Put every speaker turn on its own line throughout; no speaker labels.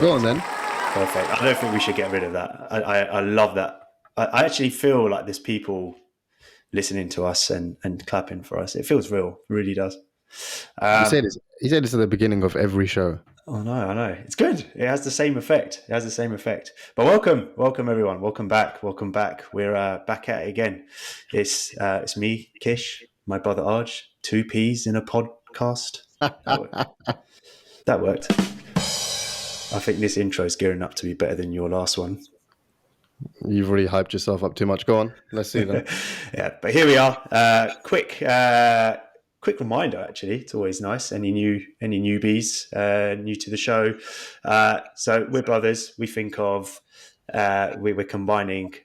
Go on then.
Perfect. I don't think we should get rid of that. I love that. I actually feel like there's people listening to us and clapping for us. It feels real. It really does.
He said this at the beginning of every show.
Oh no, I know. It's good. It has the same effect. But welcome everyone. Welcome back. We're back at it again. It's me, Kish, my brother Arj, two peas in a podcast. That worked. I think this intro is gearing up to be better than your last one.
You've really hyped yourself up too much. Go on. Let's see then.
Yeah, but here we are. Quick reminder, actually. It's always nice. Any newbies, new to the show. So we're brothers. We think of, we're combining,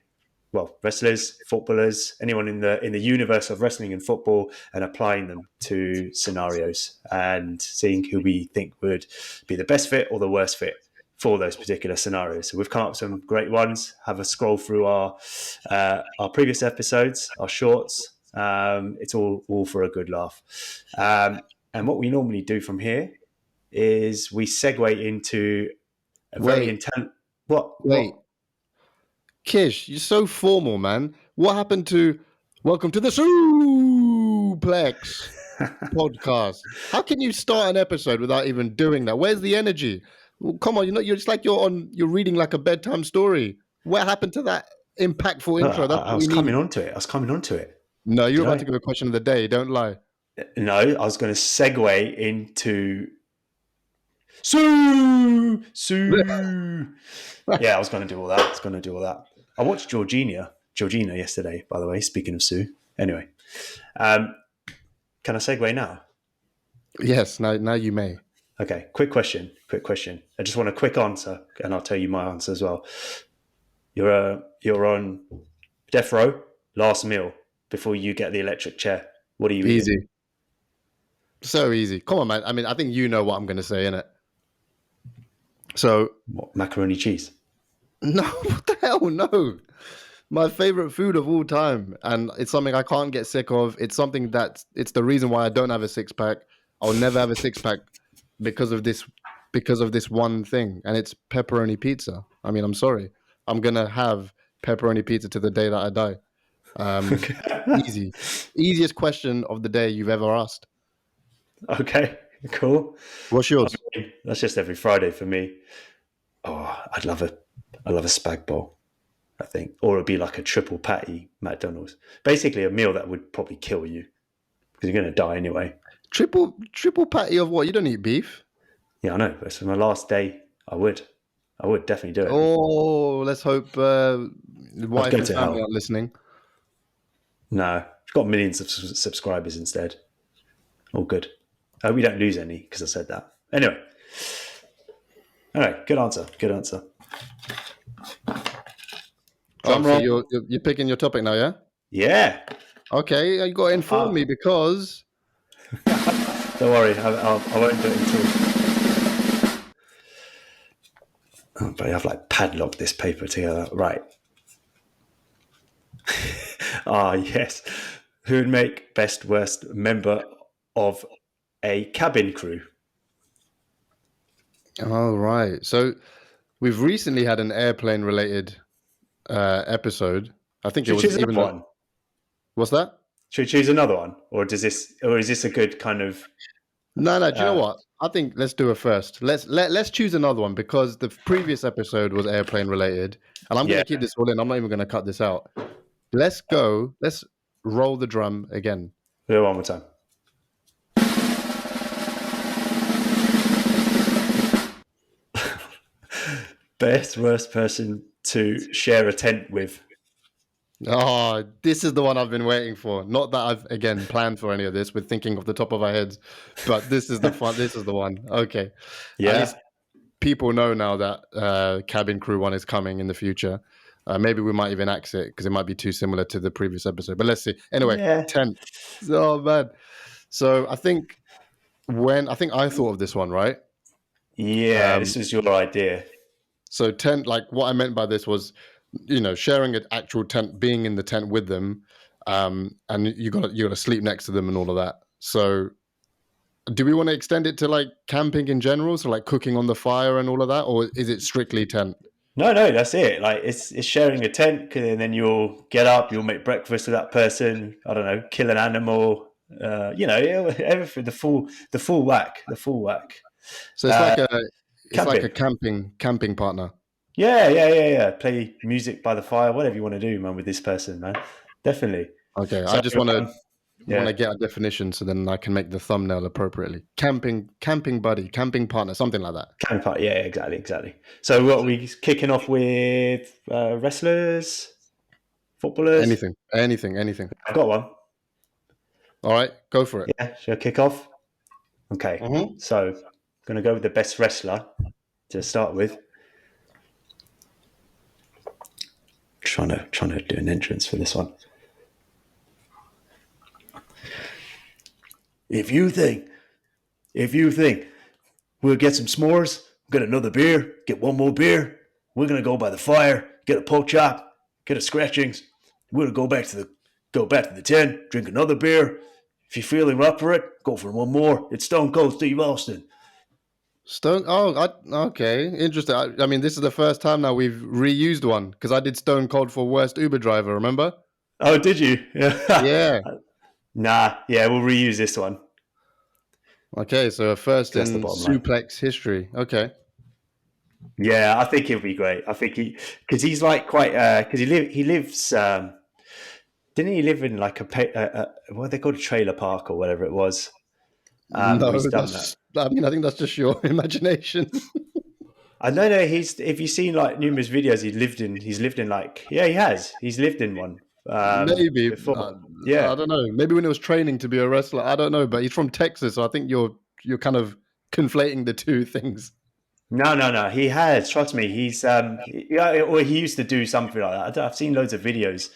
wrestlers, footballers, anyone in the universe of wrestling and football, and applying them to scenarios and seeing who we think would be the best fit or the worst fit for those particular scenarios. So we've come up with some great ones. Have a scroll through our previous episodes, our shorts. It's all for a good laugh. And what we normally do from here is we segue into a very intense. What?
Kish, you're so formal, man. What happened to welcome to the SIUUUUPLEX Podcast? How can you start an episode without even doing that? Where's the energy? Well, come on, you're just like you're reading like a bedtime story. What happened to that impactful intro?
I was coming onto it.
No, you're about to give a question of the day. Don't lie.
No, I was going to segue into Sue. Yeah, I was going to do all that. I watched Georgina yesterday, by the way, speaking of Sue. Anyway, can I segue now?
Yes, now you may.
Okay, quick question. I just want a quick answer, and I'll tell you my answer as well. You're on death row, last meal before you get the electric chair. What are you
easy
eating?
So easy. Come on, man. I mean, I think you know what I'm going to say, innit? So
what, macaroni cheese?
No, what the hell? No. My favorite food of all time, and it's something I can't get sick of. It's something it's the reason why I don't have a six pack. I'll never have a six pack because of this one thing, and it's pepperoni pizza. I mean, I'm sorry. I'm gonna have pepperoni pizza to the day that I die. Easiest question of the day you've ever asked.
Okay, cool.
What's yours?
I mean, that's just every Friday for me. Oh, I love a spag bowl, I think, or it'd be like a triple patty McDonald's. Basically, a meal that would probably kill you because you're going to die anyway.
Triple patty of what? You don't eat beef.
Yeah, I know. But for my last day, I would definitely do it.
Oh, let's hope the wife and family aren't listening.
No, we've got millions of subscribers instead. All good. We don't lose any because I said that. Anyway. All right, good answer.
So you're picking your topic now, yeah?
Yeah.
Okay, you got to inform me because...
Don't worry, I won't do it until... Oh, but I've padlocked this paper together. Right. Yes. Who would make best worst member of a cabin crew?
All right. So we've recently had an airplane related episode. I think it was even
one.
What's that?
Should we choose another one, or is this a good kind of?
No. Do you know what? I think let's do it first. Let's choose another one because the previous episode was airplane related, and I'm going to keep this all in. I'm not even going to cut this out. Let's go. Let's roll the drum again.
Do it one more time. Best worst person to share a tent with.
Oh, this is the one I've been waiting for. Not that I've again planned for any of this. We're thinking off the top of our heads, but this is the fun. This is the one. Okay.
Yeah.
At least people know now that cabin crew one is coming in the future. Maybe we might even axe it because it might be too similar to the previous episode. But let's see. Anyway,
Yeah.
tent. Oh man. So I think I thought of this one, right?
Yeah, this was your idea.
So tent, like what I meant by this was, sharing an actual tent, being in the tent with them, and you gotta sleep next to them and all of that. So do we want to extend it to like camping in general? So like cooking on the fire and all of that, or is it strictly tent?
No, that's it. Like it's sharing a tent, and then you'll get up, you'll make breakfast with that person. I don't know, kill an animal. Everything. The full whack.
So it's like a camping partner.
Yeah. Play music by the fire, whatever you want to do, man, with this person, man. Definitely.
Okay,
So,
I just want to
yeah.
get a definition so then I can make the thumbnail appropriately. Camping buddy, camping partner, something like that.
Camping party, yeah, exactly. So what are we kicking off with? Wrestlers, footballers?
Anything.
I've got one.
All right, go for it.
Yeah, should I kick off? Okay, So I'm going to go with the best wrestler to start with. Trying to do an entrance for this one. If you think we'll get some s'mores, get another beer, get one more beer, we're gonna go by the fire, get a pork chop, get a scratchings. We're gonna go back to the tent, drink another beer. If you're feeling up for it, go for one more. It's Stone Cold Steve Austin.
Okay, interesting. I mean, this is the first time now we've reused one because I did Stone Cold for worst Uber driver. Remember?
Oh, did you?
Yeah.
Nah, yeah, we'll reuse this one.
Okay, so first in SIUUUPLEX history. Okay.
Yeah, I think he'll be great. I think because he's like quite because he lives. Didn't he live in like what they called a trailer park or whatever it was?
No, he's done that. I mean, I think that's just your imagination.
I don't know. If you've seen like numerous videos, he's lived in like he has. He's lived in one.
Maybe.
Yeah.
I don't know. Maybe when he was training to be a wrestler. I don't know. But he's from Texas, so I think you're kind of conflating the two things.
No. He has. Trust me. He's or he used to do something like that. I've seen loads of videos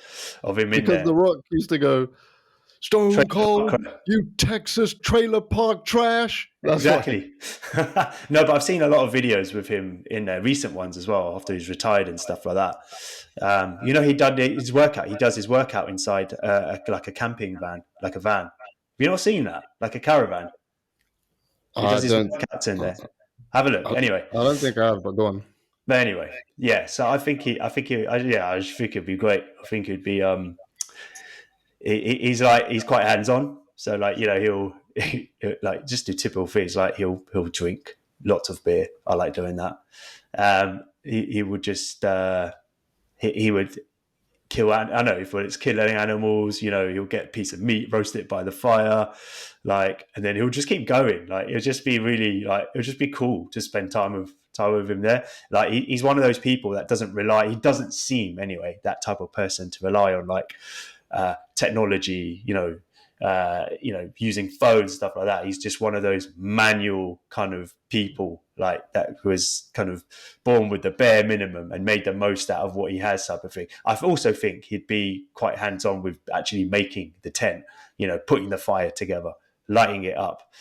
of him in there.
Because The Rock used to go, Stone Cold, you Texas trailer park trash. That's
exactly. No, but I've seen a lot of videos with him in there, recent ones as well, after he's retired and stuff like that. He done his workout. He does his workout inside like a camping van, like a van. Have you not seen that? Like a caravan. He does his workouts in there. Have a look. Anyway,
I don't think I have, but go on.
But anyway, yeah. So I just think it'd be great. I think it'd be he's quite hands on. So like he'll like just do typical things. Like he'll drink lots of beer. I like doing that. He would just he would kill. I know if it's killing animals, he'll get a piece of meat, roast it by the fire, and then he'll just keep going. Like it'll just be really it'll just be cool to spend time with him there. Like he's one of those people that he doesn't seem anyway that type of person to rely on technology, using phones, stuff like that. He's just one of those manual kind of people that was kind of born with the bare minimum and made the most out of what he has, type of thing. I also think he'd be quite hands-on with actually making the tent, putting the fire together, lighting it up,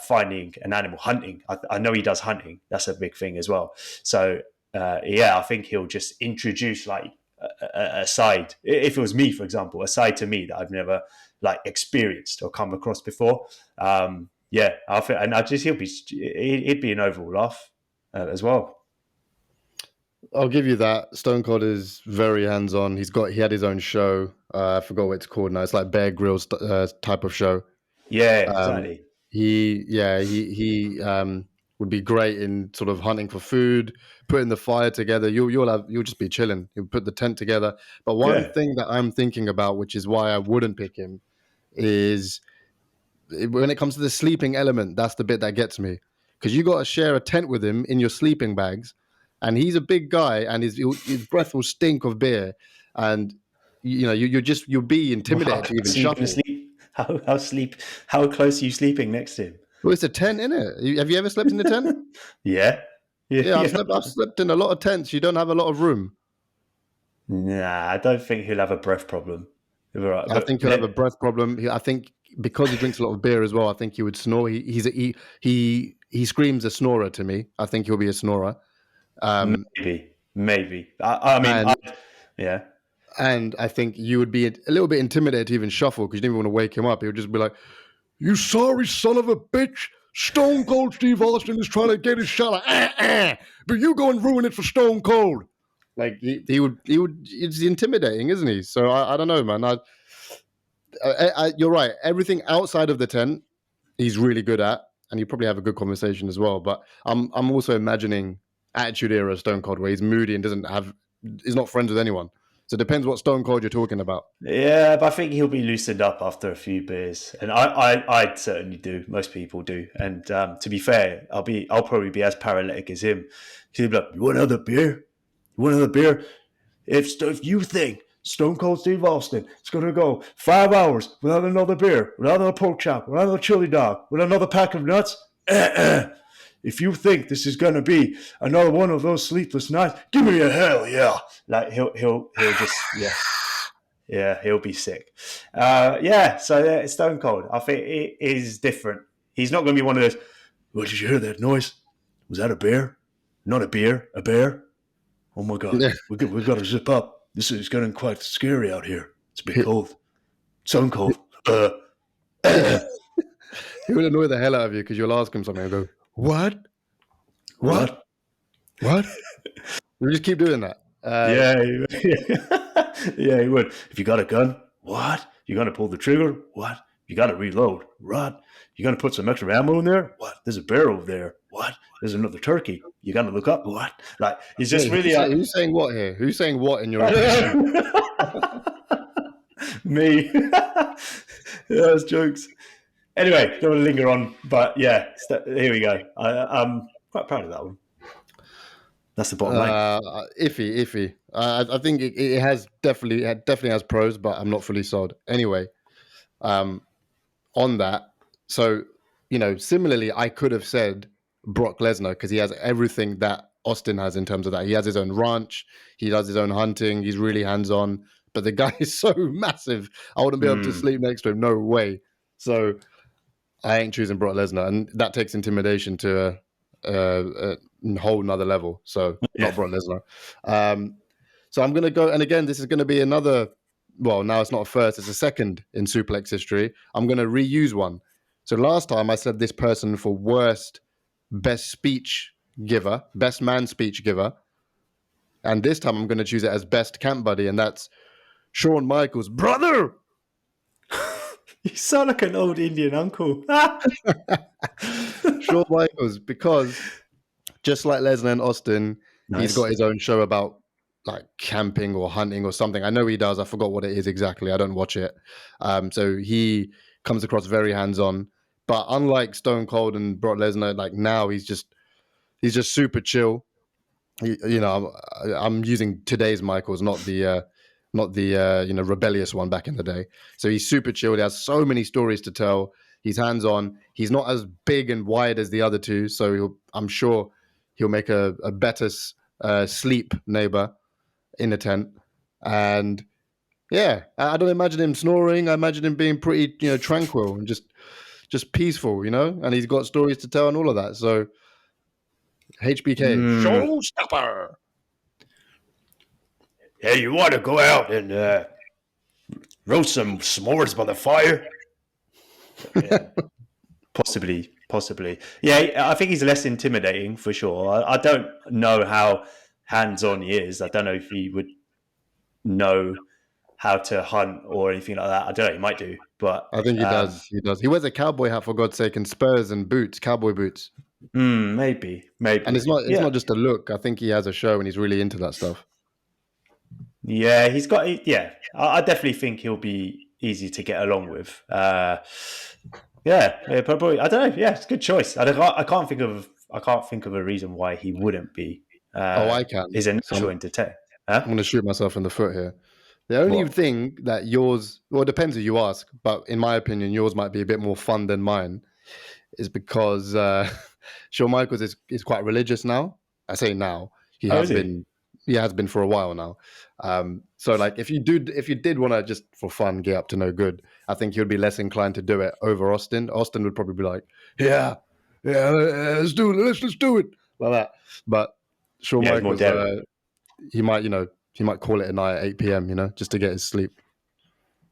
finding an animal, hunting. I know he does hunting. That's a big thing as well. So I think he'll just introduce a side, if it was me, for example, a side to me that I've never experienced or come across before. I think, and he'd be an overall laugh as well.
I'll give you that. Stone Cold is very hands-on. He had his own show. I forgot what it's called now. It's like Bear Grylls type of show.
Yeah, exactly.
He would be great in sort of hunting for food, putting the fire together. You'll just be chilling. You'll put the tent together. But one thing that I'm thinking about, which is why I wouldn't pick him, is when it comes to the sleeping element. That's the bit that gets me, because you got to share a tent with him in your sleeping bags, and he's a big guy, and his breath will stink of beer, and you'll be intimidated to even shuffle.
How close are you sleeping next to him?
Well, it's a tent, innit? Have you ever slept in a tent?
Yeah.
I've slept in a lot of tents. You don't have a lot of room.
Nah, I don't think he'll have a breath problem. Right,
I think he'll have a breath problem. I think because he drinks a lot of beer as well, I think he would snore. He screams a snorer to me. I think he'll be a snorer.
Maybe. I mean,
And
yeah.
and I think you would be a little bit intimidated to even shuffle because you didn't even want to wake him up. He would just be like, "You sorry son of a bitch! Stone Cold Steve Austin is trying to get his shot, but you go and ruin it for Stone Cold." Like he would. It's intimidating, isn't he? So I don't know, man. You're right. Everything outside of the tent, he's really good at, and you probably have a good conversation as well. But I'm also imagining Attitude Era Stone Cold, where he's moody and is not friends with anyone. So it depends what Stone Cold you're talking about.
Yeah, but I think he'll be loosened up after a few beers, and I certainly do. Most people do, and to be fair, I'll probably be as paralytic as him. He'll be like, "You want another beer? You want another beer? If you think Stone Cold Steve Austin is going to go 5 hours without another beer, without another pork chop, without another chili dog, without another pack of nuts, if you think this is going to be another one of those sleepless nights, give me a hell yeah!" Like he'll just yeah, he'll be sick. So Stone Cold, I think it is different. He's not going to be one of those. Well, did you hear that noise? Was that a bear? Not a beer, a bear. Oh my God,
Yeah.
we've got to zip up. This is getting quite scary out here. It's a bit cold. Stone Cold.
He will annoy the hell out of you because you'll ask him something and go, "What? What? What?" You just keep doing that.
Yeah, yeah, he would. If you got a gun, what? You gonna pull the trigger? What? You gotta reload. What? You gonna put some extra ammo in there? What? There's a bear over there. What? There's another turkey. You gotta look up. What? Like it's just
Wait,
really
who's saying what here? Who's saying what in your impression?
me. Yeah, that's jokes. Anyway, don't want to linger on, but yeah, here we go. I'm quite proud of that one. That's the bottom line.
Iffy. I think it has definitely has pros, but I'm not fully sold. Anyway, on that, so similarly, I could have said Brock Lesnar because he has everything that Austin has in terms of that. He has his own ranch, he does his own hunting, he's really hands on. But the guy is so massive, I wouldn't be able to sleep next to him. No way. So I ain't choosing Brock Lesnar, and that takes intimidation to a whole nother level. So not Brock Lesnar. So I'm going to go, and again, this is going to be another. Well, now it's not a first; it's a second in Suplex history. I'm going to reuse one. So last time I said this person for worst best speech giver, best man speech giver, and this time I'm going to choose it as best camp buddy, and that's Shawn Michaels' brother.
You sound like an old Indian uncle.
Shawn Michaels, because just like Lesnar and Austin, he's got his own show about like camping or hunting or something. I know he does. I forgot what it is exactly. I don't watch it. So he comes across very hands-on. But unlike Stone Cold and Brock Lesnar, like now he's just super chill. I'm using today's Michaels, not the rebellious one back in the day. So he's super chill. He has so many stories to tell. He's hands-on. He's not as big and wide as the other two. So I'm sure he'll make a better sleep neighbor in the tent. And yeah, I don't imagine him snoring. I imagine him being pretty, tranquil and just peaceful, and he's got stories to tell and all of that. So HBK, showstopper.
Hey, you want to go out and roast some s'mores by the fire? Yeah. Possibly. Yeah, I think he's less intimidating for sure. I don't know how hands-on he is. I don't know if he would know how to hunt or anything like that. I don't know. He might do, but
I think he does. He does. He wears a cowboy hat, for God's sake, and spurs and boots, cowboy boots.
Maybe.
And it's not just a look. I think he has a show and he's really into that stuff.
Yeah, he's got. Yeah, I definitely think he'll be easy to get along with. Yeah, probably. I don't know. Yeah, it's a good choice. I can't think of a reason why he wouldn't be.
I can.
Is a natural entertainer. Huh?
I'm going to shoot myself in the foot here. The only thing that yours, well, it depends who you ask, but in my opinion, yours might be a bit more fun than mine, is because Shawn Michaels is quite religious now. I say now. He has been Yeah, has been for a while now. So like if you did want to just for fun get up to no good, I think you'd be less inclined to do it over Austin. Austin would probably be like, yeah, let's do it, let's do it like that. But Shawn
Yeah, it's more
Michaels,
daring.
he might call it a night at 8 p.m. Just to get his sleep.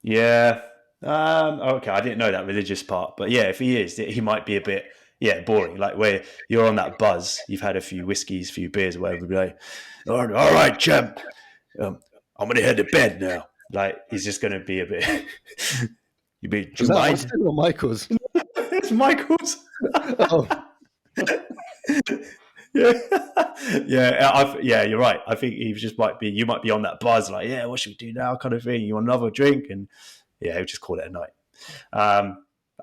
Yeah. Okay, I didn't know that religious part, but yeah, if he is, he might be a bit boring. Like where you're on that buzz, you've had a few whiskeys, few beers, or whatever. Be like, all right, champ, I'm gonna head to bed now. Like he's just gonna be a bit. Do
Is
you
that
mind?
Austin or Michaels?
It's Michaels.
Oh.
yeah, you're right. I think he just might be. You might be on that buzz, like, yeah, what should we do now, kind of thing. You want another drink, and yeah, he'll just call it a night.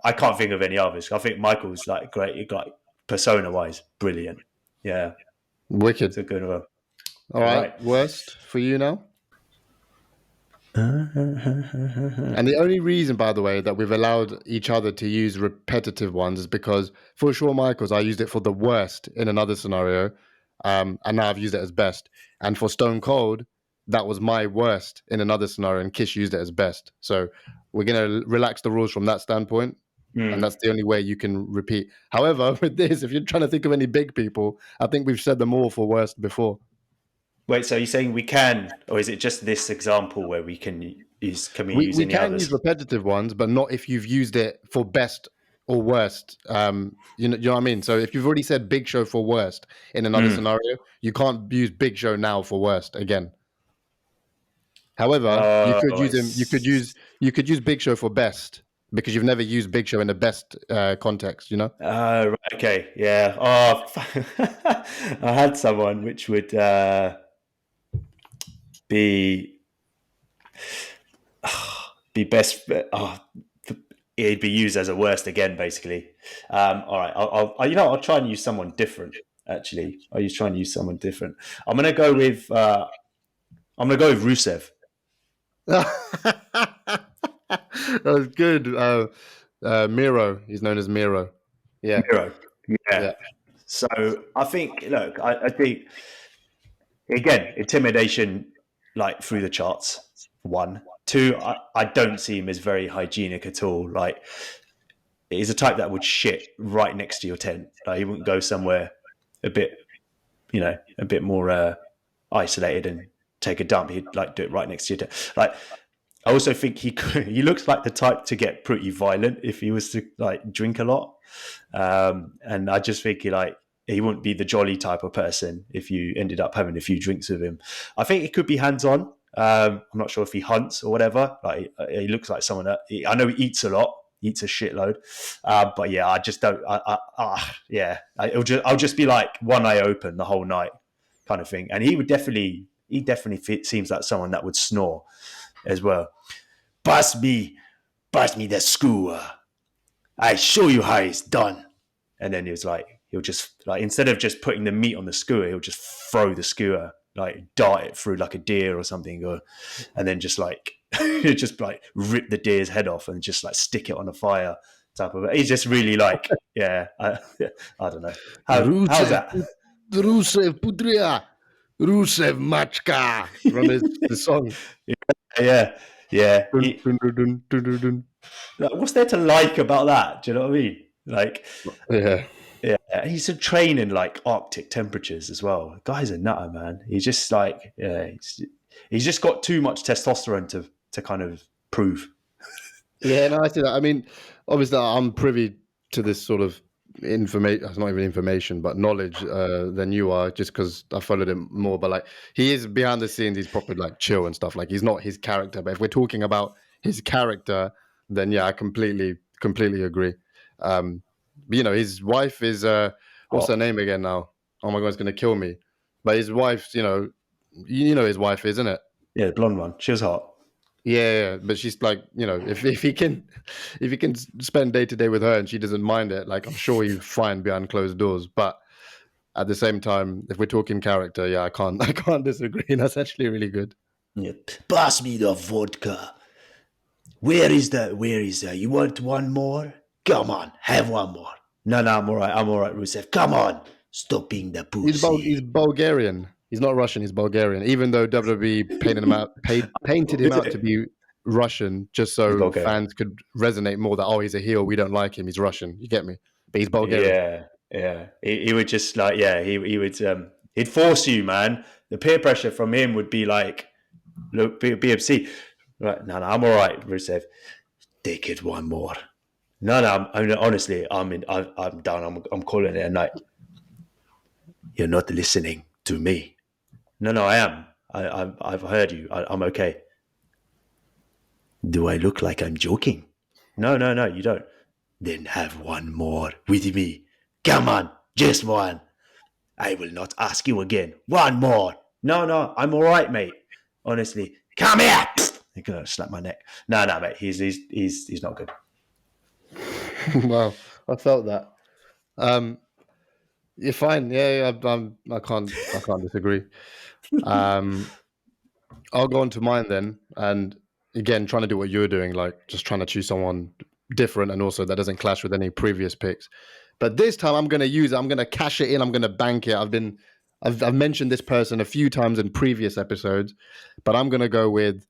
I can't think of any others. I think Michael's like great, like persona wise, brilliant. Yeah,
Wicked.
it's a good one.
All right, worst for you now. And the only reason, by the way, that we've allowed each other to use repetitive ones is because for Shawn Michaels, I used it for the worst in another scenario, and now I've used it as best. And for Stone Cold, that was my worst in another scenario, and Kish used it as best. So we're going to relax the rules from that standpoint, and that's the only way you can repeat. However, with this, if you're trying to think of any big people, I think we've said them all for worst before.
Wait, so you're saying we can, or is it just this example where we can use? Can we use any others?
Use repetitive ones, but not if you've used it for best or worst. You know what I mean? So if you've already said Big Show for worst in another scenario, you can't use Big Show now for worst again. However, you could use him. You could use Big Show for best because you've never used Big Show in the best context.
Right, okay, yeah. Oh, I had someone which would be best. It'd be used as a worst again, basically. All right, I'll try and use someone different. Actually, I'll try and use someone different. I'm gonna go with Rusev.
That was good. Miro. He's known as Miro. Yeah.
Miro. Yeah. So I think, look, I think again, intimidation, like through the charts. 1, 2. I don't see him as very hygienic at all. Like he's a type that would shit right next to your tent. Like he wouldn't go somewhere a bit more isolated and take a dump. He'd like do it right next to your tent. Like I also think he looks like the type to get pretty violent if he was to like drink a lot. And I just think he wouldn't be the jolly type of person if you ended up having a few drinks with him. I think it could be hands-on. I'm not sure if he hunts or whatever. Like he looks like someone that I know he eats a lot, eats a shitload. But yeah, I just don't. I'll just be like one eye open the whole night, kind of thing. And he definitely seems like someone that would snore as well. Pass me the skewer. I show you how it's done. And then he'll just like, instead of just putting the meat on the skewer, he'll just throw the skewer, like dart it through like a deer or something, and then just like just like rip the deer's head off and just like stick it on a fire type of. He's just really like, I don't know. How's that?
Rusev Pudria, Rusev Machka. Run the song.
Yeah. What's there to like about that? Do you know what I mean? Like, yeah. He's a train in like Arctic temperatures as well. The guy's a nutter, man. He's just like, he's just got too much testosterone to kind of prove.
Yeah, no, I see that. I mean, obviously, I'm privy to this sort of information. It's not even information, but knowledge than you are, just because I followed him more. But like, he is behind the scenes. He's proper like chill and stuff. Like, he's not his character. But if we're talking about his character, then yeah, I completely agree. His wife is what's her name again now? Oh my god, it's gonna kill me. But his wife, you know his wife, isn't it?
Yeah, the blonde one. She was hot.
Yeah, but she's like, if he can spend day to day with her and she doesn't mind it, like I'm sure he's fine behind closed doors. But at the same time, if we're talking character, yeah, I can't disagree. That's actually really good.
Yeah. Pass me the vodka. Where is that? You want one more? Come on, have one more. No, I'm all right, Rusev. Come on, stop being the pussy.
He's Bulgarian. He's not Russian. He's Bulgarian. Even though WWE painted him
Is
out to
it?
be Russian, just
He's
so
Bulgarian.
fans could resonate more that he's a heel. We don't like him. He's Russian. You get me? But he's Bulgarian.
Yeah, yeah. He would just like, yeah, he would he'd force you, man. The peer pressure from him would be like, look, be obscene. Right, no, I'm all right, Rusev. Take it one more. No, honestly, I'm done. I'm calling it a night. You're not listening to me. No, I am. I've heard you. I'm okay. Do I look like I'm joking? No, you don't. Then have one more with me. Come on, just one. I will not ask you again. One more. No, I'm all right, mate. Honestly, come here. You're gonna slap my neck. No, mate. He's not good.
Wow, I felt that. You're fine. Yeah, I can't disagree. I'll go on to mine then, and again, trying to do what you're doing, like just trying to choose someone different, and also that doesn't clash with any previous picks. But this time, I'm going to use it. I'm going to cash it in. I'm going to bank it. I've mentioned this person a few times in previous episodes, but I'm going to go with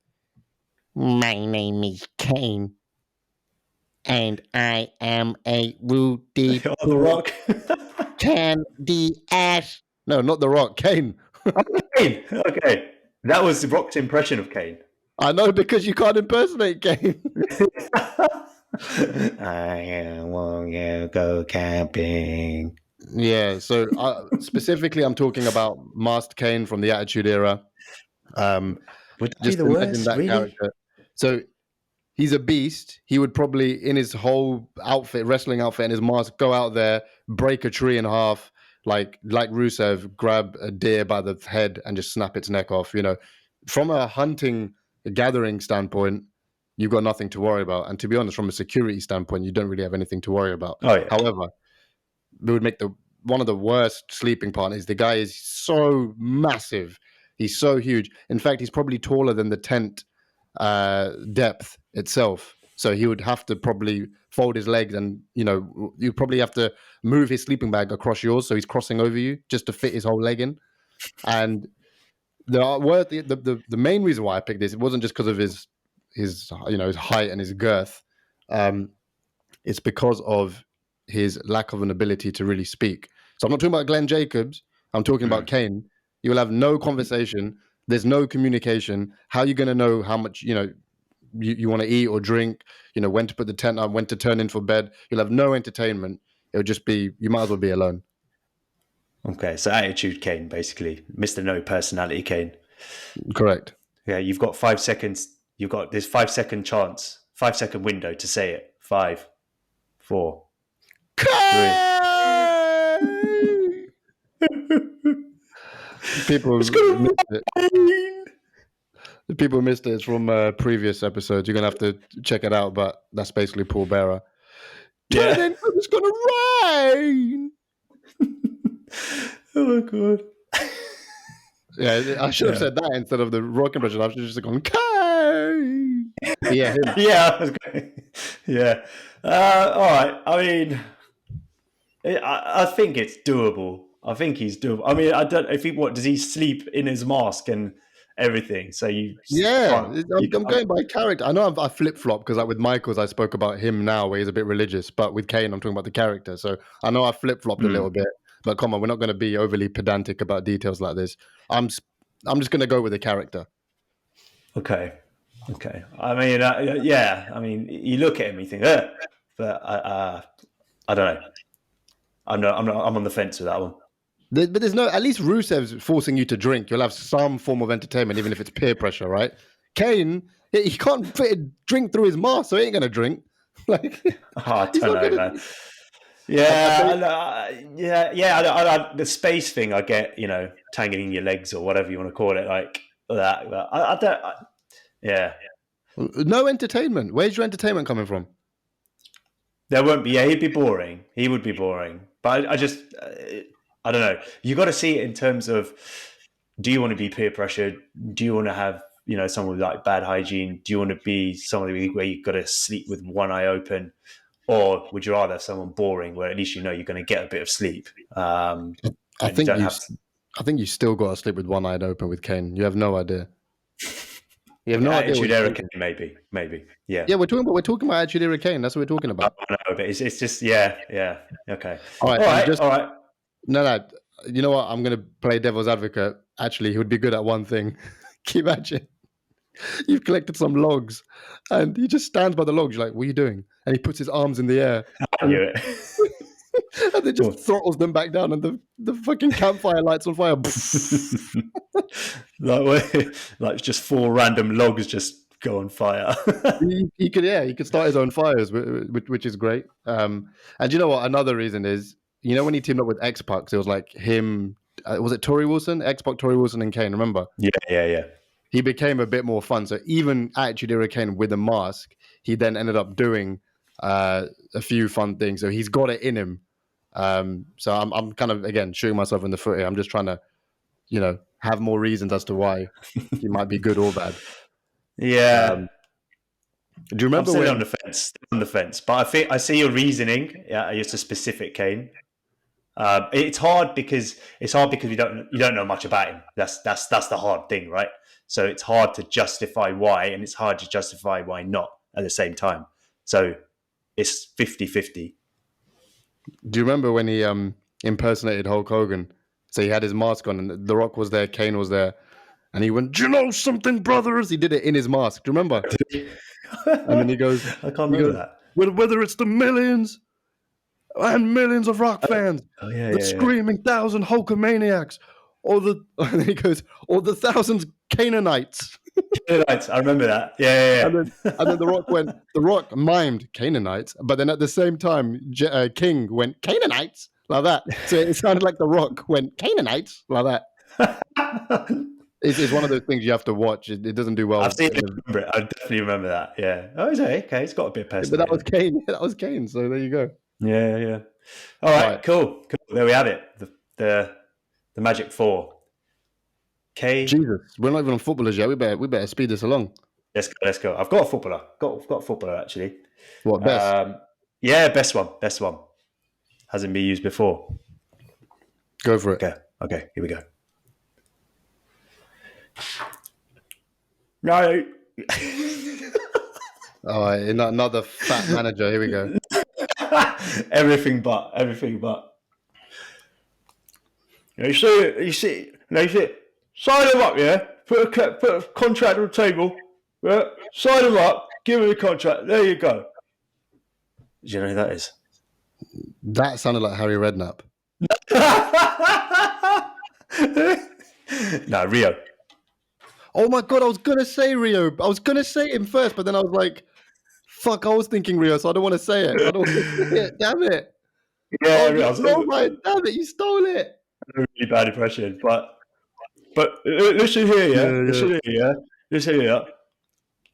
my name is Kane, and I am a Rudy
Oh, The Rock.
Candy ass. No, not The Rock. Kane.
Kane. Okay, that was The Rock's impression of Kane.
I know, because you can't impersonate Kane.
I want you go camping.
Yeah, so specifically, I'm talking about Masked Kane from the Attitude Era.
Would that be
Just
the
imagine
worst?
that
Really?
character. So he's a beast. He would probably, in his whole outfit, wrestling outfit, and his mask, go out there, break a tree in half, like Rusev, grab a deer by the head and just snap its neck off. You know, from a hunting, a gathering standpoint, you've got nothing to worry about. And to be honest, from a security standpoint, you don't really have anything to worry about.
Oh yeah.
However, it would make one of the worst sleeping partners. The guy is so massive. He's so huge. In fact, he's probably taller than the tent depth itself. So he would have to probably fold his legs, and you probably have to move his sleeping bag across yours, so he's crossing over you just to fit his whole leg in. And the main reason why I picked this, it wasn't just because of his height and his girth. It's because of his lack of an ability to really speak. So I'm not talking about Glenn Jacobs. I'm talking about Kane. You will have no conversation. There's no communication. How are you going to know how much you want to eat or drink? When to put the tent on, when to turn in for bed. You'll have no entertainment. It would just be, you might as well be alone.
Okay, so attitude Kane, basically. Mr. No Personality Kane.
Correct.
Yeah, you've got 5 seconds. You've got this 5-second chance, 5-second window to say it. 5, 4, 3.
People missed it. The people missed it. It's from previous episodes. You're going to have to check it out, but that's basically Paul Bearer.
Yeah.
Turn in, it's going to rain.
Oh, my God.
Yeah, I should have said that instead of the rock impression. I should have just gone, Kane. Yeah, him.
Yeah, that's great. Yeah. All right. I mean, I think it's doable. I think he's doable. I mean, I don't. If he does he sleep in his mask and everything? So
I'm going by character. I know I flip flop because, like with Michaels, I spoke about him now where he's a bit religious, but with Kane, I'm talking about the character. So I know I flip flopped a little bit, but come on, we're not going to be overly pedantic about details like this. I'm just going to go with the character.
Okay. I mean, yeah. I mean, you look at him, you think, but I don't know. I'm on the fence with that one.
But there's no, at least Rusev's forcing you to drink. You'll have some form of entertainment, even if it's peer pressure, right? Kane, he can't fit a drink through his mask, so he ain't going to drink. Like,
I don't know, man. Yeah, the space thing, I get, tangling your legs or whatever you want to call it, like that. But I don't. Yeah.
No entertainment. Where's your entertainment coming from?
There won't be. Yeah, he'd be boring. He would be boring. But I just, I don't know. You got to see it in terms of, do you want to be peer pressured? Do you want to have, someone with like bad hygiene? Do you want to be somebody where you've got to sleep with one eye open? Or would you rather have someone boring where at least you're going to get a bit of sleep?
I think I think you still got to sleep with one eye open with Kane. You have no idea. You have no idea.
Attitude Era Kane, maybe. Yeah.
Yeah, we're talking about Attitude Era Kane. That's what we're talking about.
I know, but it's just yeah. Okay.
All right.
All right.
No. You know what? I'm going to play devil's advocate. Actually, he would be good at one thing. Can you imagine? You've collected some logs, and he just stands by the logs. You're like, "What are you doing?" And he puts his arms in the air.
I knew it.
And then just throttles them back down, and the fucking campfire lights on fire.
like just 4 random logs just go on fire.
he could start his own fires, which is great. And you know what? Another reason is, when he teamed up with X-Pac, it was like him. Was it Tory Wilson? X-Pac, Tory Wilson, and Kane. Remember?
Yeah.
He became a bit more fun. So even Attitude Era Kane with a mask, he then ended up doing a few fun things. So he's got it in him. So I'm kind of, again, shooting myself in the foot here. I'm just trying to, have more reasons as to why he might be good or bad.
Yeah.
Do you remember
I'm on the fence, but I see your reasoning. Yeah, it's a specific Kane. It's hard because you don't know much about him. That's the hard thing, right? So it's hard to justify why, and it's hard to justify why not at the same time. So it's 50-50.
Do you remember when he impersonated Hulk Hogan? So he had his mask on, and The Rock was there, Kane was there, and he went, "Do you know something, brothers?" He did it in his mask. Do you remember? And then he goes,
"I can't remember that."
Whether it's the millions and millions of Rock fans, the screaming 1,000 Hulkamaniacs, and then he goes, or the thousands Canaanites.
Canaanites, I remember that. Yeah.
And then The Rock mimed Canaanites, but then at the same time, King went Canaanites like that. So it sounded like The Rock went Canaanites like that. It's one of those things you have to watch. It doesn't do well.
I've seen it. Remember it. I definitely remember that. Yeah. Oh, is it? Okay. It's got a bit of personality.
But that was Kane. That was Kane. So there you go.
Yeah. All right. Cool. There we have it. The Magic Four. Okay.
Jesus, we're not even on footballers yet. We better speed this along.
Let's go. I've got a footballer. Got a footballer actually.
What, best?
Yeah, best one. Hasn't been used before.
Go for it.
Okay. Here we go. No.
All right, another fat manager. Here we go.
Everything but. You see. Sign him up, yeah. Put a contract on the table. Yeah. Sign him up. Give him a contract. There you go. Do you know who that is?
That sounded like Harry Redknapp.
No, Rio.
Oh my God, I was going to say Rio. I was going to say him first, but then I was like, fuck, I was thinking Rio, so I don't want to say it. Damn it.
Yeah,
damn it, you stole it.
A really bad impression, but listen here, Listen here.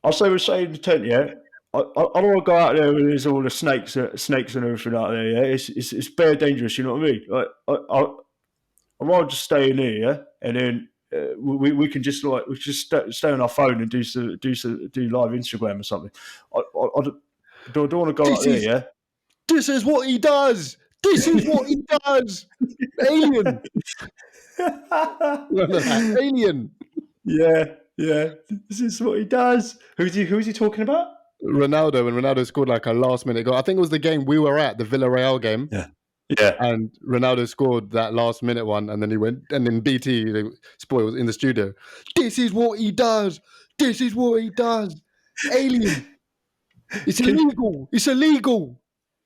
I'll say we're saying the tent, yeah. I don't want to go out there when there's all the snakes and everything out there, yeah. It's bare dangerous, you know what I mean? Like, I'd rather just stay in here, yeah, and then we can just stay on our phone and do live Instagram or something. I don't want to go out there, yeah.
This is what he does. Alien. Alien.
Yeah. This is what he does. Who's he talking about?
Ronaldo, and Ronaldo scored like a last minute goal. I think it was the game we were at, the Villarreal game.
Yeah.
And Ronaldo scored that last minute one, and then he went, and then BT, was in the studio. This is what he does. Alien. It's illegal.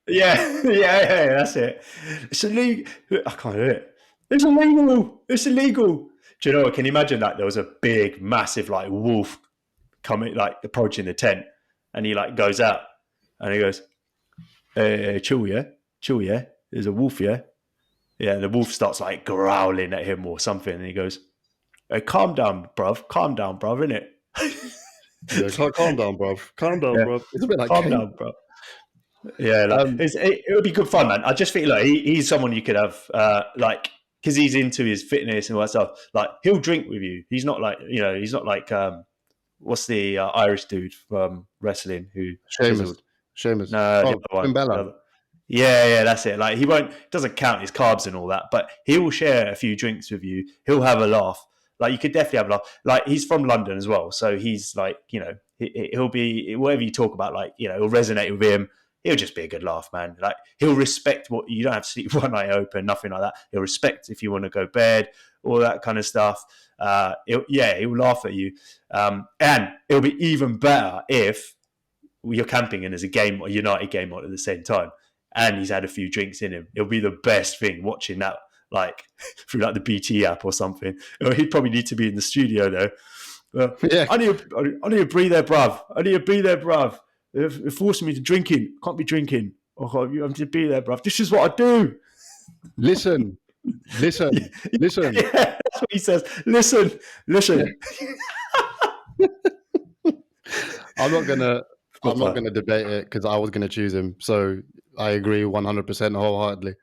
Yeah, that's it. It's illegal. I can't do it. It's illegal. Do you know what? Can you imagine that there was a big, massive, like wolf coming, like approaching the tent, and he like goes out, and he goes, chill, yeah. There's a wolf, yeah. Yeah, the wolf starts like growling at him or something, and he goes, "Hey, calm down, bruv, innit?"
Yeah, calm down, bruv. It's a bit like
calm down, bruv. Yeah, it would be good fun, man. I just think like he's someone you could have because he's into his fitness and all that stuff. Like he'll drink with you. He's not like what's the Irish dude from wrestling who
Sheamus.
No,
Finn Balor.
Yeah, that's it. Like he doesn't count his carbs and all that, but he will share a few drinks with you. He'll have a laugh. Like you could definitely have a laugh. Like he's from London as well, so he's like, he'll be whatever you talk about. Like it'll resonate with him. He'll just be a good laugh, man. Like he'll respect what you don't have to sleep one eye open, nothing like that. He'll respect if you want to go bed, all that kind of stuff. He'll laugh at you, and it'll be even better if you're camping and there's a United game on at the same time, and he's had a few drinks in him. It'll be the best thing watching that, like through like the BT app or something. He'd probably need to be in the studio though.
Yeah.
I need to breathe there, bruv. I need to be there, bruv. They're forcing me to drinking. Can't be drinking. I'm to be there, bruv. This is what I do.
Listen.
Yeah, that's what he says. Listen.
Yeah. I'm not gonna debate it because I was gonna choose him. So I agree 100% wholeheartedly.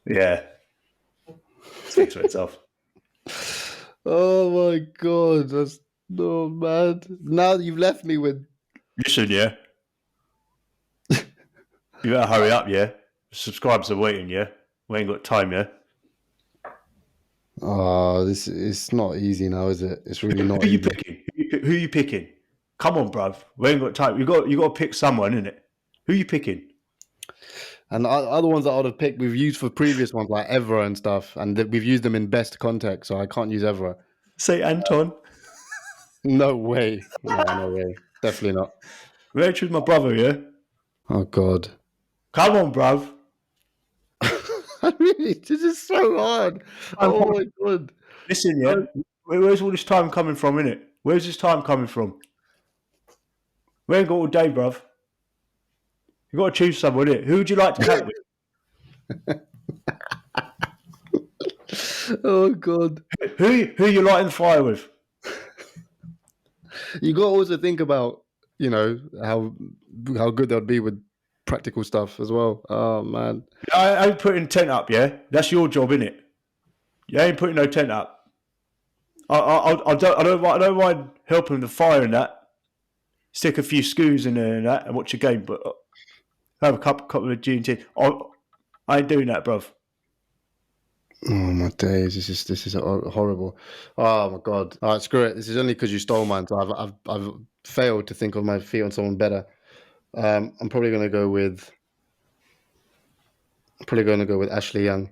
Yeah, speaks for itself.
Oh my god, that's no mad. Now you've left me with.
Listen, yeah. You better hurry up, yeah. Subscribers are waiting, yeah. We ain't got time, yeah.
Oh, it's not easy now, is it? It's really not.
Who are you picking? Who are you picking? Come on, bruv. We ain't got time. You got to pick someone, innit? Who are you picking?
And the other ones that I would have picked, we've used for previous ones like Evra and stuff, and we've used them in best context, so I can't use Evra.
Say Anton.
No way. No way. Definitely not.
We're choose my brother, yeah?
Oh god.
Come on, bruv.
This is so hard. Oh my god.
Listen, yeah. Where's all this time coming from, innit? Where's this time coming from? We ain't got all day, bruv. You got to choose someone, innit? Who would you like to camp with?
Oh god.
Who you lighting the fire with?
You got to also think about, how good they'd be with practical stuff as well. Oh man.
I ain't putting tent up, yeah? That's your job, innit? You ain't putting no tent up. I don't mind helping the fire and that. Stick a few skews in there and that and watch a game, but have a couple of G&T. I ain't doing that, bruv.
Oh my days! This is horrible. Oh my god! All right, screw it. This is only because you stole mine, so I've failed to think of my feet on someone better. I'm probably going to go with Ashley Young.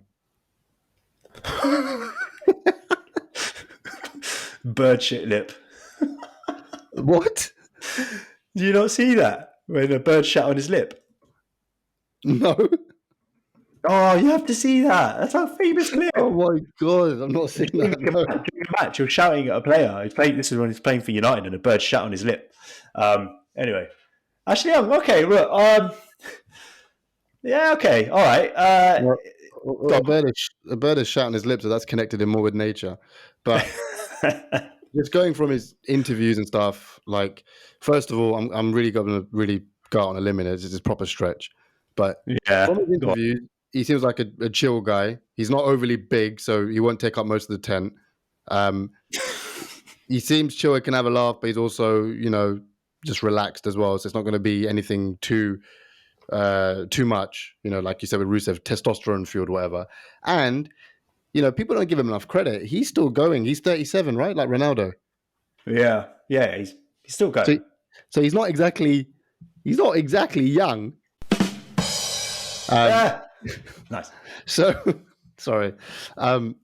Bird shit lip.
What?
Do you not see that when a bird shat on his lip?
No.
Oh, you have to see that. That's our famous clip.
Oh my god! I'm not seeing that. No.
During a match, you're shouting at a player. This is when he's playing for United, and a bird shat on his lip. Anyway, Ashley Young. Okay, look. Yeah. Okay. All right.
A bird is shouting his lips, so that's connected him more with nature. But just going from his interviews and stuff, like, first of all, I'm really going to really go out on a limb in it. It's a proper stretch. But from his interviews, he seems like a chill guy. He's not overly big, so he won't take up most of the tent. He seems chill. He can have a laugh, but he's also, just relaxed as well. So it's not going to be anything too much, like you said with Rusev, testosterone fueled, whatever. And, people don't give him enough credit. He's still going. He's 37, right? Like Ronaldo.
Yeah. He's still going.
So he's not exactly young.
Nice.
So sorry. So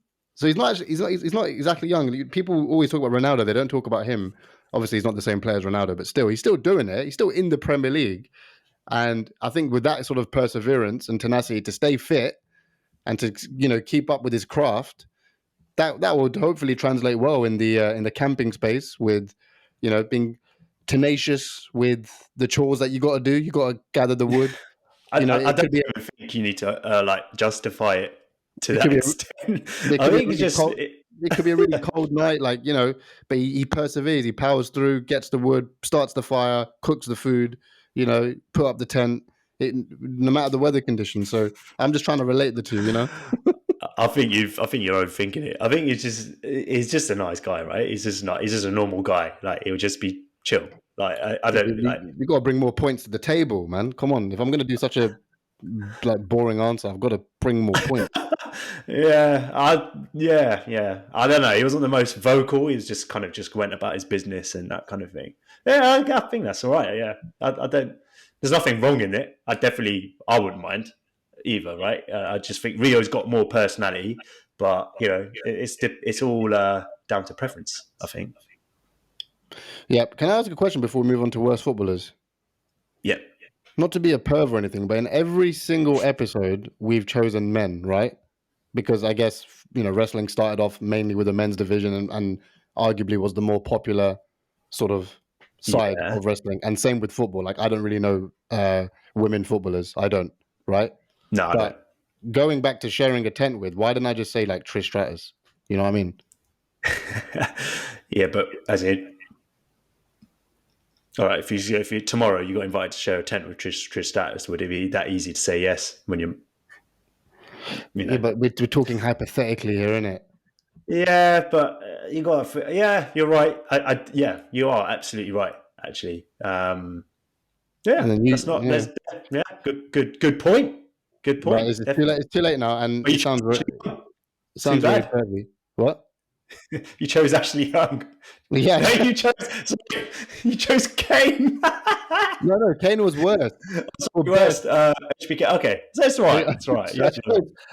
he's not exactly young. People always talk about Ronaldo. They don't talk about him. Obviously, he's not the same player as Ronaldo, but still, he's still doing it. He's still in the Premier League. And I think with that sort of perseverance and tenacity to stay fit and to keep up with his craft, that would hopefully translate well in the camping space with being tenacious with the chores that you got to do. You got to gather the wood.
I don't even think you need to justify it to that extent. I think it's just
it could be a really cold night, but he perseveres. He powers through, gets the wood, starts the fire, cooks the food. Put up the tent, no matter the weather conditions. So I'm just trying to relate the two.
I think you're overthinking it. I think he's just a nice guy, right? He's just a normal guy. Like he'll just be chill. Like I don't.
You got to bring more points to the table, man. Come on. If I'm going to do such a like boring answer. I've got to bring more points.
Yeah. I don't know. He wasn't the most vocal. He was just went about his business and that kind of thing. Yeah, I think that's all right. Yeah, I don't. There's nothing wrong in it. I wouldn't mind either. Right. I just think Rio's got more personality, but it's all down to preference, I think.
Yep. Can I ask a question before we move on to worst footballers?
Yep.
Not to be a perv or anything, but in every single episode, we've chosen men, right? Because I guess, wrestling started off mainly with the men's division and arguably was the more popular sort of side of wrestling. And same with football. Like, I don't really know women footballers. I don't, right?
No, I don't.
Going back to sharing a tent with, why didn't I just say like Trish Stratus? You know what I mean?
Yeah, but as in, all right. If you tomorrow you got invited to share a tent with Trish Stratus, would it be that easy to say yes when you?
Yeah, but we're talking hypothetically here, isn't it?
Yeah, but you got. Yeah, you're right. Yeah, you are absolutely right. Actually, yeah, that's not.
Yeah.
Yeah, good point. Good point.
Right, it's too late now, and it sounds very pervy. What?
You chose Ashley Young.
Yeah,
no, you chose Kane.
no, Kane was worse.
Worst. HBK. Okay, so that's right. That's right. Yeah,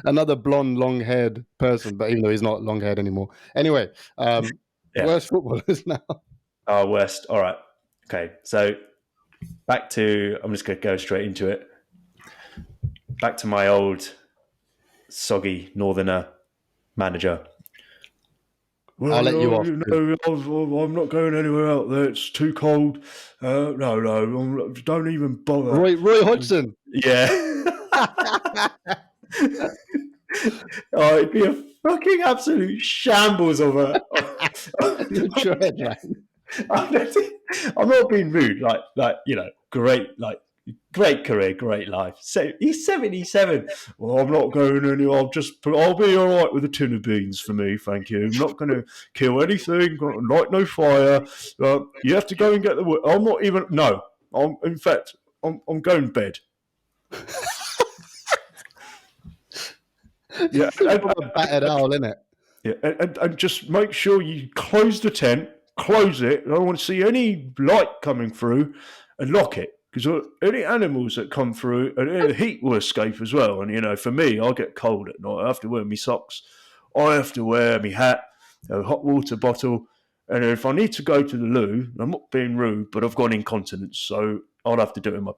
another blonde, long-haired person, but even though he's not long-haired anymore. Anyway, worst footballers now.
Oh, worst. All right. Okay, so back to. I'm just going to go straight into it. Back to my old soggy northerner manager.
Well, I'll let you off.
I'm not going anywhere out there. It's too cold. No, don't even bother.
Roy Hodgson.
Yeah. It'd be a fucking absolute shambles of a.
Dread, man.
I'm not being rude. Great career, great life. So he's 77. Well, I'm not going anywhere. I'll be all right with a tin of beans for me, thank you. I'm not going to kill anything. Light no fire. You have to go and get the wood. I'm not even. No, I'm going to bed. Yeah,
a battered owl, isn't it?
Yeah, and just make sure you close the tent, close it. I don't want to see any light coming through, and lock it. Because any animals that come through, and the heat will escape as well. And, for me, I get cold at night. I have to wear my socks. I have to wear my hat, a hot water bottle. And if I need to go to the loo, I'm not being rude, but I've got incontinence. So I'll have to do it in my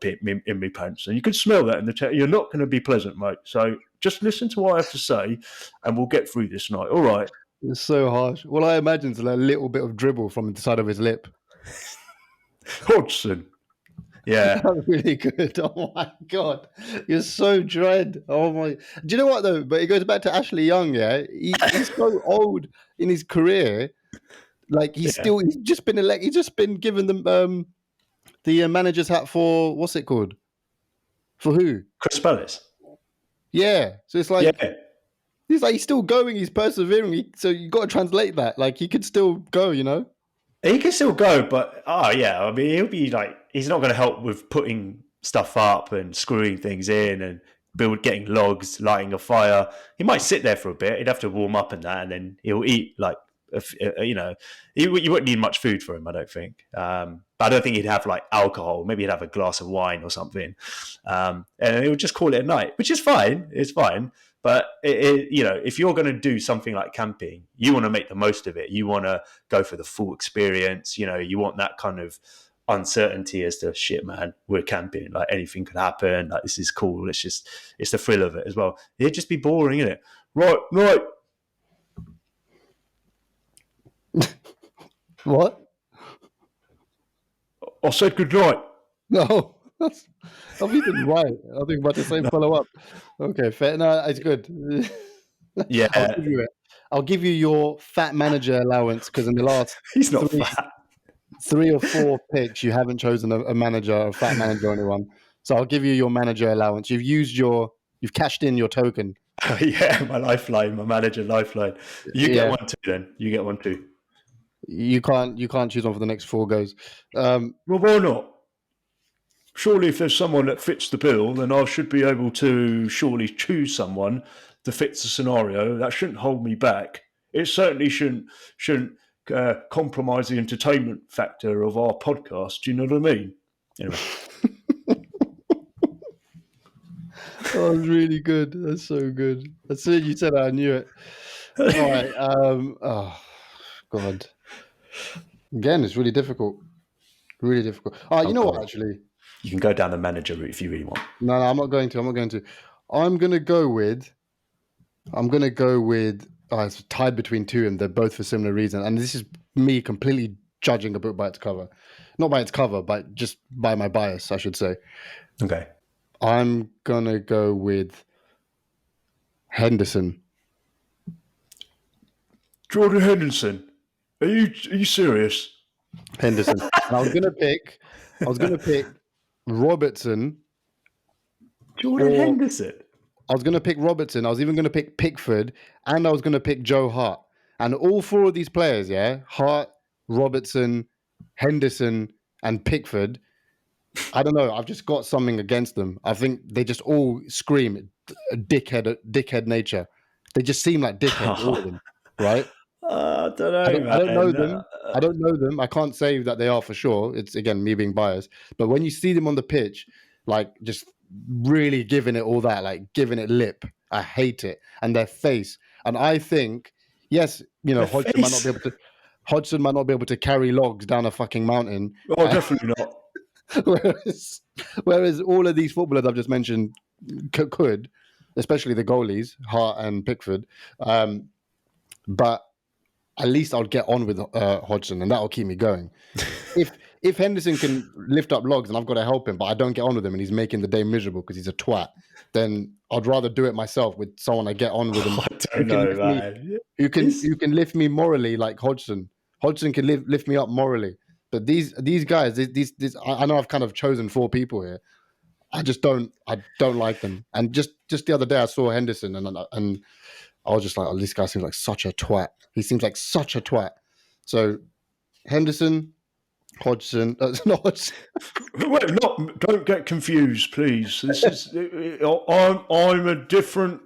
pants. And you can smell that in the tent. You're not going to be pleasant, mate. So just listen to what I have to say, and we'll get through this night. All right.
It's so harsh. Well, I imagine it's like a little bit of dribble from the side of his lip.
Hodgson. Yeah.
That's really good. Oh my God. You're so dread. Oh my. Do you know what though? But it goes back to Ashley Young, yeah? He's so old in his career. Like he's just been elected. He's just been given the manager's hat for, what's it called? For who?
Chris Palace.
Yeah. So it's like, he's still going. He's persevering. So you got to translate that. Like he could still go,
He can still go, but I mean, he'll be like, he's not going to help with putting stuff up and screwing things in and getting logs, lighting a fire. He might sit there for a bit. He'd have to warm up and that, and then he'll eat like, you wouldn't need much food for him, I don't think. But I don't think he'd have like alcohol. Maybe he'd have a glass of wine or something, and he would just call it a night, which is fine. It's fine. But if you're going to do something like camping, you want to make the most of it. You want to go for the full experience. You want that kind of uncertainty as to shit, man. We're camping. Like anything could happen. Like this is cool. It's the thrill of it as well. It'd just be boring, innit? Right.
What?
I said good night.
No. I've even right. I think about the same follow up. Okay, fair. No, it's good.
Yeah,
I'll give you your fat manager allowance because in the last
he's not fat.
3 or 4 picks, you haven't chosen a manager, a fat manager, or anyone. So I'll give you your manager allowance. You've cashed in your token.
Yeah, my lifeline, my manager lifeline. You get one too. Then you get one too.
You can't choose one for the next 4 goes.
Well, why not? surely if there's someone that fits the bill, then I should be able to surely choose someone that fits the scenario. That shouldn't hold me back. It certainly shouldn't compromise the entertainment factor of our podcast. Do you know what I mean? Anyway.
Oh, it's really good. That's so good. As soon as you said that, I knew it. All right. Oh, God. Again, it's really difficult. Really difficult. Oh, you know what, actually?
You can go down the manager route if you really want.
No, I'm not going to. I'm going to go with... it's tied between two, and they're both for similar reasons. And this is me completely judging a book by its cover. Not by its cover, but just by my bias, I should say.
Okay.
I'm going to go with Henderson.
Jordan Henderson. Are you serious?
Henderson. And I was going to pick Robertson.
Jordan Henderson.
I was going to pick Robertson. I was even going to pick Pickford, and I was going to pick Joe Hart. And all four of these players, Hart, Robertson, Henderson, and Pickford, I don't know. I've just got something against them. I think they just all scream dickhead nature. They just seem like dickheads, all of them, right?
I don't know.
I don't know them. I don't know them. I can't say that they are for sure. It's, again, me being biased. But when you see them on the pitch, like, just really giving it all that, like giving it lip, I hate it. And their face. And I think, yes, Hodgson might not be able to carry logs down a fucking mountain.
Oh, definitely not.
whereas all of these footballers I've just mentioned could, especially the goalies, Hart and Pickford. But at least I'll get on with Hodgson, and that'll keep me going. If Henderson can lift up logs and I've got to help him, but I don't get on with him and he's making the day miserable because he's a twat, then I'd rather do it myself with someone I get on with him. Who can lift me morally like Hodgson. Hodgson can lift me up morally. But these guys, these I know I've kind of chosen four people here. I don't like them. And just the other day I saw Henderson and I was just like, oh, this guy seems like such a twat. He seems like such a twat. So Henderson, Hodgson. Not Hodgson.
Wait, don't get confused, please. This is I'm a different.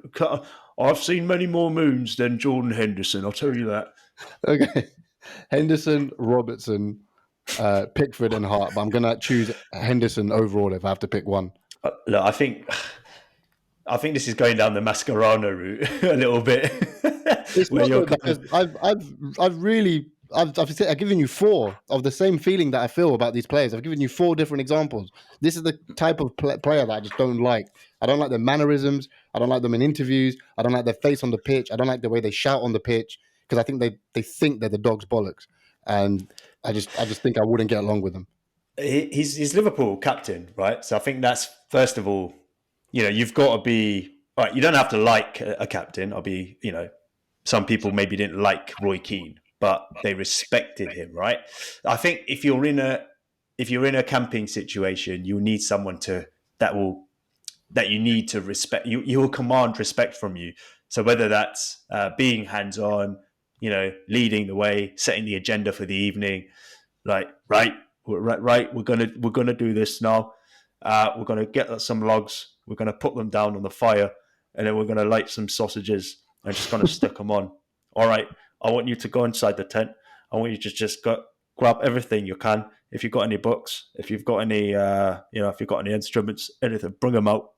I've seen many more moons than Jordan Henderson. I'll tell you that.
Okay, Henderson, Robertson, Pickford, and Hart. But I'm gonna choose Henderson overall if I have to pick one.
Look, I think this is going down the Mascherano route a little bit.
It's not because I've given you four of the same feeling that I feel about these players. I've given you four different examples. This is the type of player that I just don't like. I don't like their mannerisms. I don't like them in interviews. I don't like their face on the pitch. I don't like the way they shout on the pitch because I think they think they're the dog's bollocks. And I just think I wouldn't get along with them.
He's Liverpool captain, right? So I think that's, first of all, you've got to be, all right, you don't have to like a captain. Some people maybe didn't like Roy Keane, but they respected him, right? I think if you're in a camping situation, you need someone that you need to respect. You will command respect from you. So whether that's being hands-on, leading the way, setting the agenda for the evening, like we're gonna do this now. We're gonna get some logs. We're gonna put them down on the fire, and then we're gonna light some sausages and just gonna stick them on. All right. I want you to go inside the tent. I want you to just grab everything you can. If you've got any books, if you've got any, if you've got any instruments, anything, bring them out.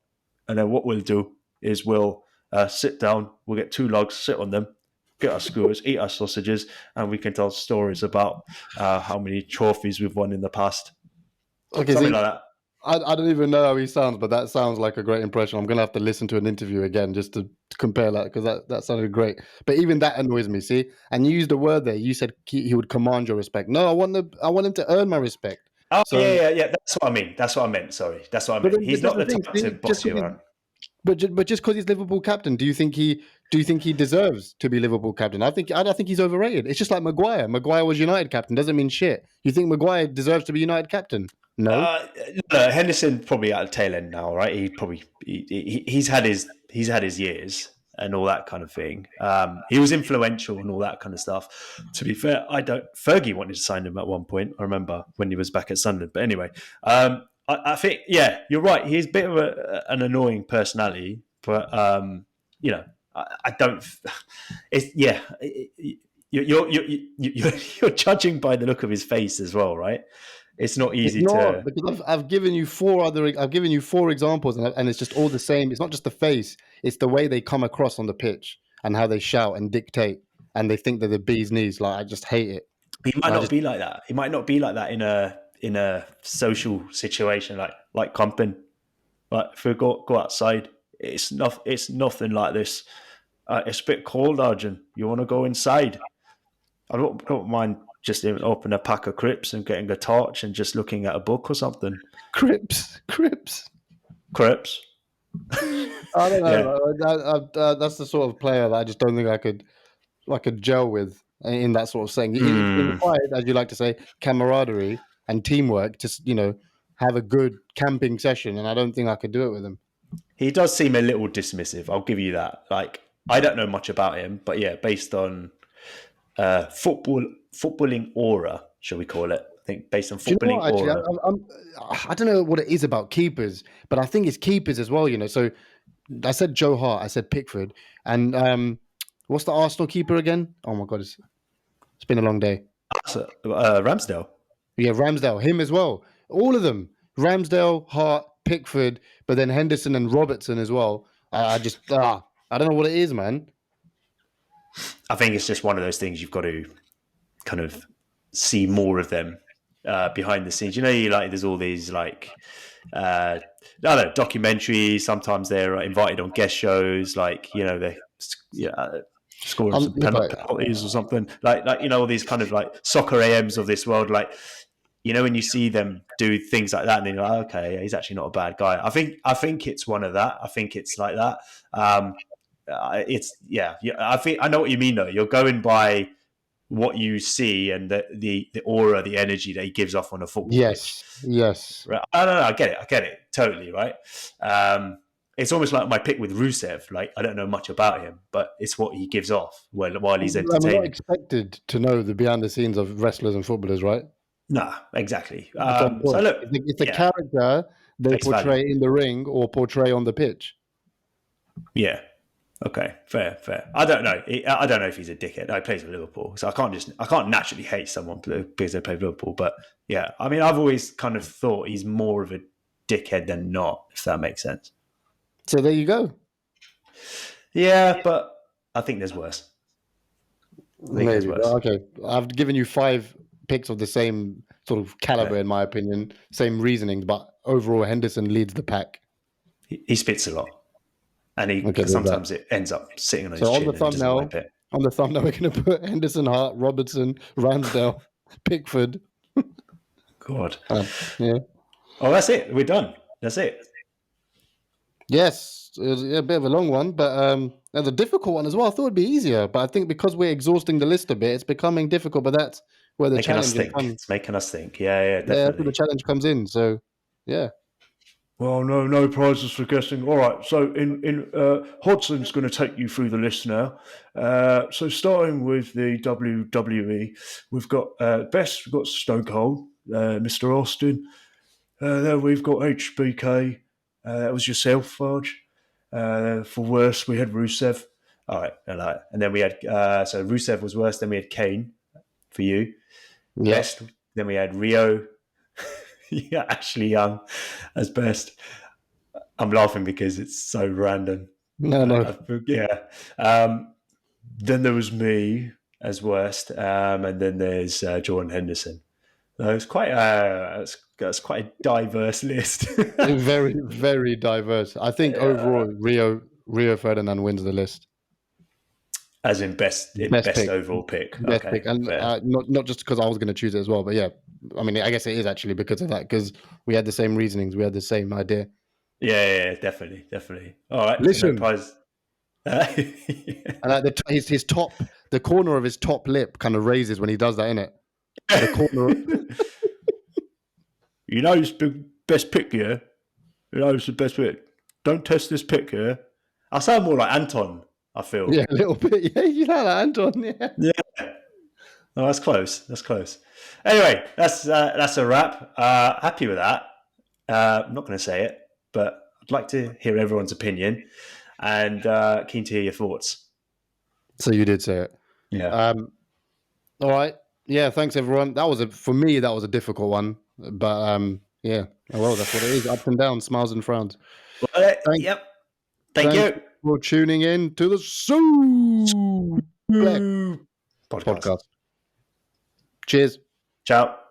And then what we'll do is we'll sit down. We'll get 2 logs, sit on them, get our skewers, eat our sausages, and we can tell stories about how many trophies we've won in the past.
Okay,
something like that.
I don't even know how he sounds, but that sounds like a great impression. I'm going to have to listen to an interview again just to compare that, because that sounded great. But even that annoys me, see? And you used a word there. You said he would command your respect. No, I want him to earn my respect.
Oh, so, yeah. That's what I mean. That's what I meant. Sorry. That's what I meant. He's not the type to boss you around.
But just because he's Liverpool captain, do you think he deserves to be Liverpool captain? I think he's overrated. It's just like Maguire. Maguire was United captain. Doesn't mean shit. You think Maguire deserves to be United caption? No.
Henderson probably at the tail end now, right? He's had his years and all that kind of thing. He was influential and all that kind of stuff. To be fair, Fergie wanted to sign him at one point. I remember when he was back at Sunderland. But anyway, I think, yeah, you're right. He's a bit of an annoying personality, but I don't. It's yeah. You're judging by the look of his face as well, right? It's not
It's
easy
not
to.
because I've given you I've given you four examples, and it's just all the same. It's not just the face; it's the way they come across on the pitch and how they shout and dictate, and they think they're the bee's knees. Like I just hate it.
He might
And I
not
just
be like that. He might not be like that in a social situation like comping. Like if we go outside, it's nothing like this. It's a bit cold, Arjun. You want to go inside? I don't mind just opening a pack of crisps and getting a torch and just looking at a book or something.
Crips.
Crisps.
I don't
Yeah.
know. That's the sort of player that I just don't think I could gel with in that sort of setting. It's required, as you like to say, camaraderie and teamwork. Just have a good camping session, and I don't think I could do it with him.
He does seem a little dismissive. I'll give you that. Like I don't know much about him, but yeah, based on footballing aura, shall we call it? I think based on
Do you know
footballing
what? Actually,
aura.
I don't know what it is about keepers, but I think it's keepers as well. So I said Joe Hart, I said Pickford, and what's the Arsenal keeper again? Oh my god, it's been a long day.
Ramsdale.
Yeah, Ramsdale, him as well. All of them. Ramsdale, Hart, Pickford, but then Henderson and Robertson as well. I don't know what it is, man.
I think it's just one of those things you've got to kind of see more of them behind the scenes. There's all these documentaries. Sometimes they're invited on guest shows, they scoring some penalties or something. All these kind of like soccer AMs of this world, when you see them do things like that, and then you're like, okay, he's actually not a bad guy. I think it's one of that. I think it's like that. I think I know what you mean though. You're going by what you see and the aura, the energy that he gives off on a football pitch.
Yes.
Right. I don't know. I get it. Totally. Right. It's almost like my pick with Rusev. Like I don't know much about him, but it's what he gives off while he's entertaining.
I'm not expected to know the behind the scenes of wrestlers and footballers, right?
No, exactly.
So look, it's a character they portray in the ring or portray on the pitch.
Yeah. Okay. Fair. I don't know. I don't know if he's a dickhead. No, he plays for Liverpool, so I can't naturally hate someone because they play for Liverpool. But yeah, I mean, I've always kind of thought he's more of a dickhead than not, if that makes sense.
So there you go.
Yeah, but I think there's worse.
Maybe. Okay, I've given you 5 picks of the same sort of caliber, in my opinion, same reasonings, but overall Henderson leads the pack.
He spits a lot, and sometimes it ends up sitting on his chin.
So on the thumbnail, we're going to put Henderson, Hart, Robertson, Ramsdale, Pickford.
God.
Yeah.
Oh, that's it. We're done. That's it.
Yes, it was a bit of a long one, but a difficult one as well. I thought it'd be easier, but I think because we're exhausting the list a bit, it's becoming difficult. But that's where the challenge comes.
It's making us think. Yeah, definitely.
Yeah, that's where the challenge comes in. So, yeah.
Well, no prizes for guessing. All right, so in Hodson's going to take you through the list now. So starting with the WWE, we've got best. We've got Stone Cold, Mr. Austin. There we've got HBK. That was yourself, Farge. For worst, we had Rusev. All right, and then we had so Rusev was worse. Then we had Kane for you.
Yeah.
Best. Then we had Rio. Yeah, Ashley Young as best. I'm laughing because it's so random.
No.
Yeah. Then there was me as worst, and then there's Jordan Henderson. It's quite that's quite a diverse list.
Very, very diverse. I think overall, Rio Ferdinand wins the list.
As in best pick. Overall pick.
Best pick. And not just because I was going to choose it as well, but yeah, I mean, I guess it is actually because of that, because we had the same reasonings, we had the same idea.
Yeah, definitely. All right,
listen.
So
and his top, the corner of his top lip kind of raises when he does that, innit? The corner.
You know, it's the best pick here. You know, it's the best pick. Don't test this pick here. I sound more like Anton, I feel.
Yeah, a little bit. Yeah, you know that, Anton.
Yeah. Oh, that's close. Anyway, that's a wrap. Happy with that. I'm not going to say it, but I'd like to hear everyone's opinion, and keen to hear your thoughts.
So you did say it.
Yeah.
All right. Yeah. Thanks, everyone. For me, that was a difficult one, but yeah. Well, that's what it is. Ups and downs, smiles and frowns.
Well,
Thanks.
yep. Thank
Thanks
you.
for tuning in to the SIUUUUPLEX
Podcast.
Podcast. Cheers.
Ciao.